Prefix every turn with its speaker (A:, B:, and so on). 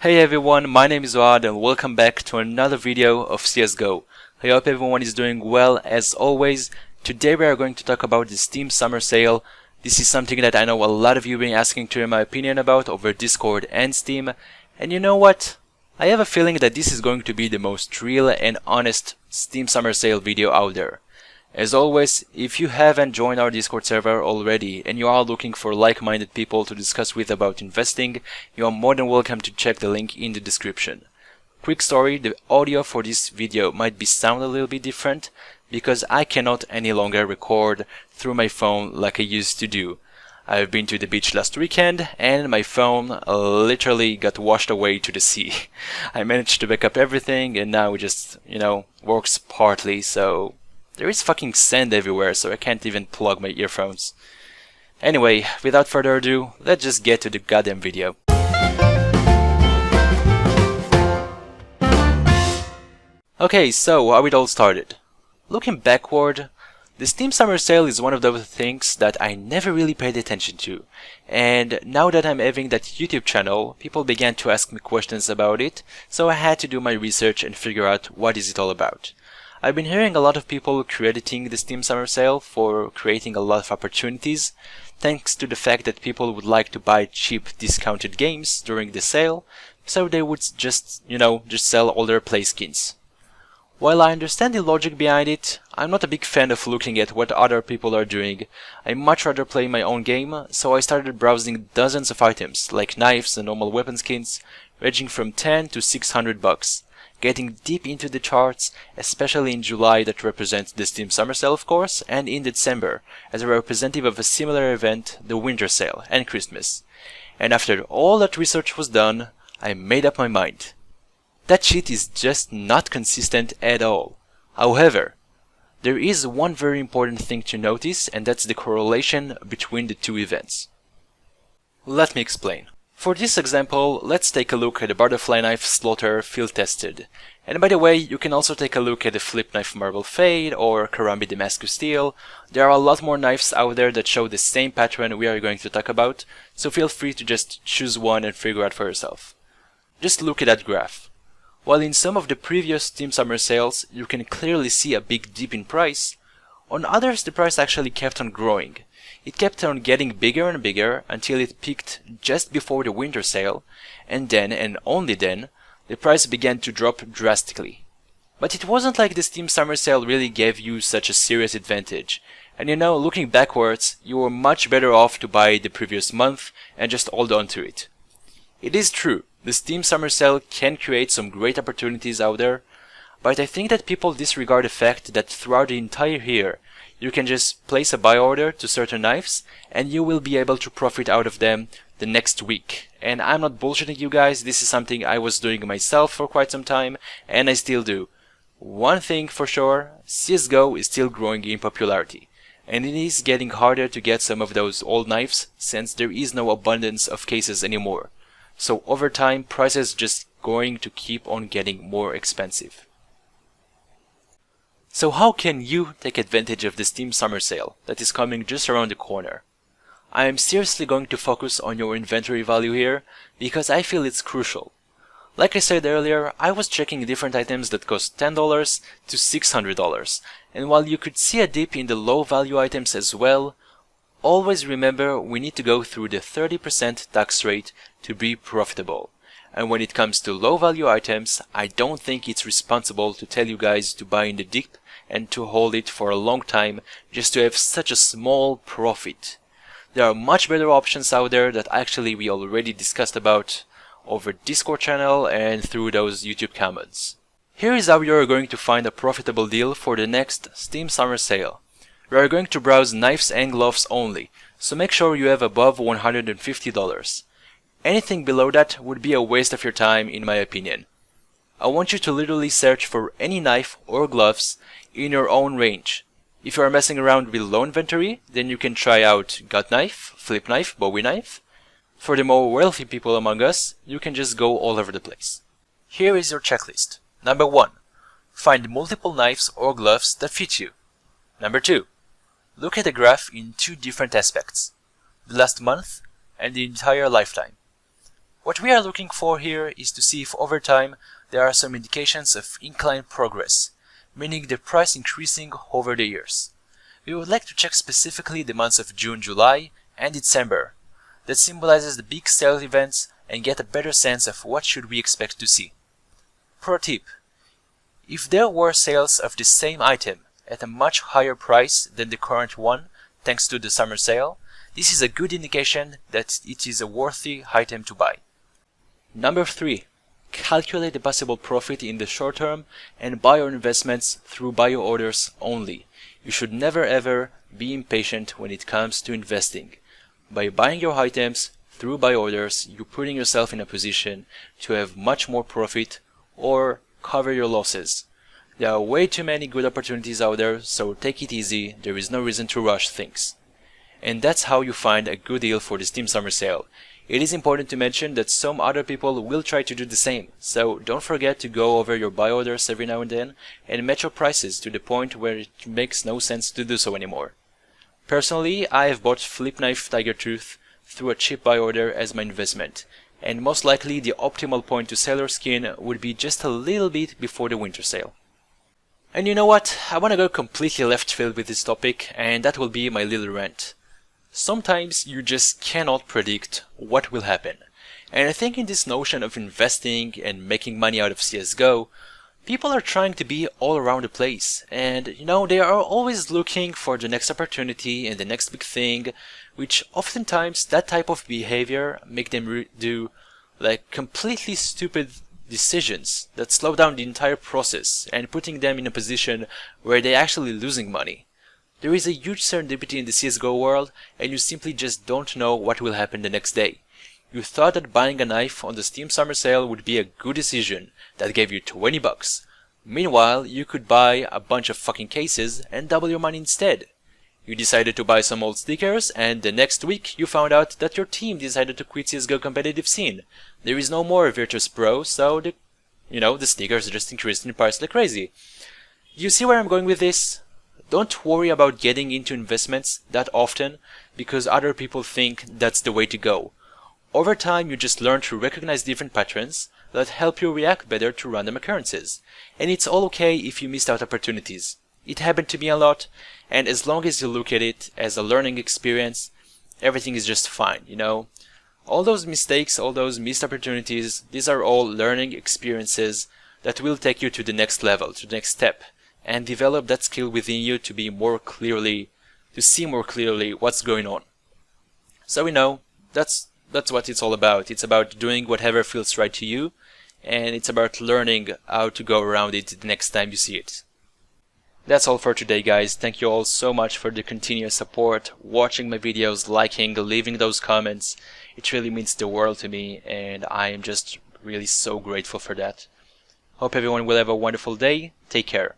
A: Hey everyone, my name is Ohad and welcome back to another video of Csgo. I hope everyone is doing well as always. Today we are going to talk about the Steam Summer Sale. This is something that I know a lot of you have been asking to hear my opinion about over Discord and Steam. And you know what? I have a feeling that this is going to be the most real and honest Steam Summer Sale video out there. As always, if you haven't joined our Discord server already and you are looking for like-minded people to discuss with about investing, you are more than welcome to check the link in the description. Quick story, the audio for this video might sound a little bit different because I cannot any longer record through my phone like I used to do. I've been to the beach last weekend and my phone literally got washed away to the sea. I managed to back up everything and now it just, works partly, so there is fucking sand everywhere, so I can't even plug my earphones. Anyway, without further ado, let's just get to the goddamn video. Okay, so how it all started. Looking backward, the Steam Summer Sale is one of those things that I never really paid attention to. And now that I'm having that YouTube channel, people began to ask me questions about it, so I had to do my research and figure out what is it all about. I've been hearing a lot of people crediting the Steam Summer Sale for creating a lot of opportunities, thanks to the fact that people would like to buy cheap discounted games during the sale, so they would just sell all their play skins. While I understand the logic behind it, I'm not a big fan of looking at what other people are doing. I much rather play my own game, so I started browsing dozens of items, like knives and normal weapon skins, ranging from 10 to 600 bucks. Getting deep into the charts, especially in July that represents the Steam Summer Sale of course, and in December as a representative of a similar event, the Winter Sale and Christmas. And after all that research was done, I made up my mind. That shit is just not consistent at all. However, there is one very important thing to notice, and that's the correlation between the two events. Let me explain. For this example, let's take a look at the Butterfly Knife Slaughter Field Tested. And by the way, you can also take a look at the Flip Knife Marble Fade or Karambit Damascus Steel. There are a lot more knives out there that show the same pattern we are going to talk about, so feel free to just choose one and figure out for yourself. Just look at that graph. While in some of the previous Steam Summer Sales you can clearly see a big dip in price, on others the price actually kept on growing. It kept on getting bigger and bigger until it peaked just before the Winter Sale, and then, and only then, the price began to drop drastically. But it wasn't like the Steam Summer Sale really gave you such a serious advantage, and looking backwards, you were much better off to buy the previous month and just hold on to it. It is true, the Steam Summer Sale can create some great opportunities out there, but I think that people disregard the fact that throughout the entire year, you can just place a buy order to certain knives and you will be able to profit out of them the next week. And I'm not bullshitting you guys, this is something I was doing myself for quite some time and I still do. One thing for sure, Csgo is still growing in popularity. And it is getting harder to get some of those old knives since there is no abundance of cases anymore. So over time, prices just going to keep on getting more expensive. So how can you take advantage of the Steam Summer Sale that is coming just around the corner? I am seriously going to focus on your inventory value here because I feel it's crucial. Like I said earlier, I was checking different items that cost $10 to $600, and while you could see a dip in the low value items as well, always remember we need to go through the 30% tax rate to be profitable. And when it comes to low value items, I don't think it's responsible to tell you guys to buy in the dip and to hold it for a long time just to have such a small profit. There are much better options out there that actually we already discussed about over Discord channel and through those YouTube comments. Here is how you are going to find a profitable deal for the next Steam Summer Sale. We are going to browse knives and gloves only, so make sure you have above $150. Anything below that would be a waste of your time in my opinion. I want you to literally search for any knife or gloves in your own range. If you are messing around with low inventory, then you can try out gut knife, flip knife, bowie knife. For the more wealthy people among us, you can just go all over the place. Here is your checklist. Number 1. Find multiple knives or gloves that fit you. Number 2. Look at the graph in two different aspects, the last month and the entire lifetime. What we are looking for here is to see if over time there are some indications of inclined progress, meaning the price increasing over the years. We would like to check specifically the months of June, July, and December. That symbolizes the big sale events and get a better sense of what should we expect to see. Pro tip: if there were sales of the same item at a much higher price than the current one, thanks to the summer sale, this is a good indication that it is a worthy item to buy. Number 3. Calculate the possible profit in the short term and buy your investments through buy orders only. You should never ever be impatient when it comes to investing. By buying your items through buy orders, you're putting yourself in a position to have much more profit or cover your losses. There are way too many good opportunities out there, so take it easy. There is no reason to rush things. And that's how you find a good deal for the Steam Summer Sale. It is important to mention that some other people will try to do the same, so don't forget to go over your buy orders every now and then and match your prices to the point where it makes no sense to do so anymore. Personally, I have bought Flipknife Tiger Tooth through a cheap buy order as my investment, and most likely the optimal point to sell your skin would be just a little bit before the winter sale. And you know what? I want to go completely left field with this topic, and that will be my little rant. Sometimes you just cannot predict what will happen. And I think in this notion of investing and making money out of CSGO, people are trying to be all around the place. And they are always looking for the next opportunity and the next big thing, which oftentimes that type of behavior make them do like completely stupid decisions that slow down the entire process and putting them in a position where they're actually losing money. There is a huge serendipity in the CSGO world, and you simply just don't know what will happen the next day. You thought that buying a knife on the Steam Summer Sale would be a good decision that gave you $20. Meanwhile, you could buy a bunch of fucking cases and double your money instead. You decided to buy some old stickers, and the next week you found out that your team decided to quit CSGO competitive scene. There is no more Virtus Pro, so the stickers just increased in price like crazy. You see where I'm going with this? Don't worry about getting into investments that often because other people think that's the way to go. Over time, you just learn to recognize different patterns that help you react better to random occurrences. And it's all okay if you missed out opportunities. It happened to me a lot, and as long as you look at it as a learning experience, everything is just fine, All those mistakes, all those missed opportunities, these are all learning experiences that will take you to the next level, to the next step, and develop that skill within you to see more clearly what's going on. So that's what it's all about. It's about doing whatever feels right to you, and it's about learning how to go around it the next time you see it. That's all for today, guys. Thank you all so much for the continuous support, watching my videos, liking, leaving those comments. It really means the world to me, and I am just really so grateful for that. Hope everyone will have a wonderful day. Take care.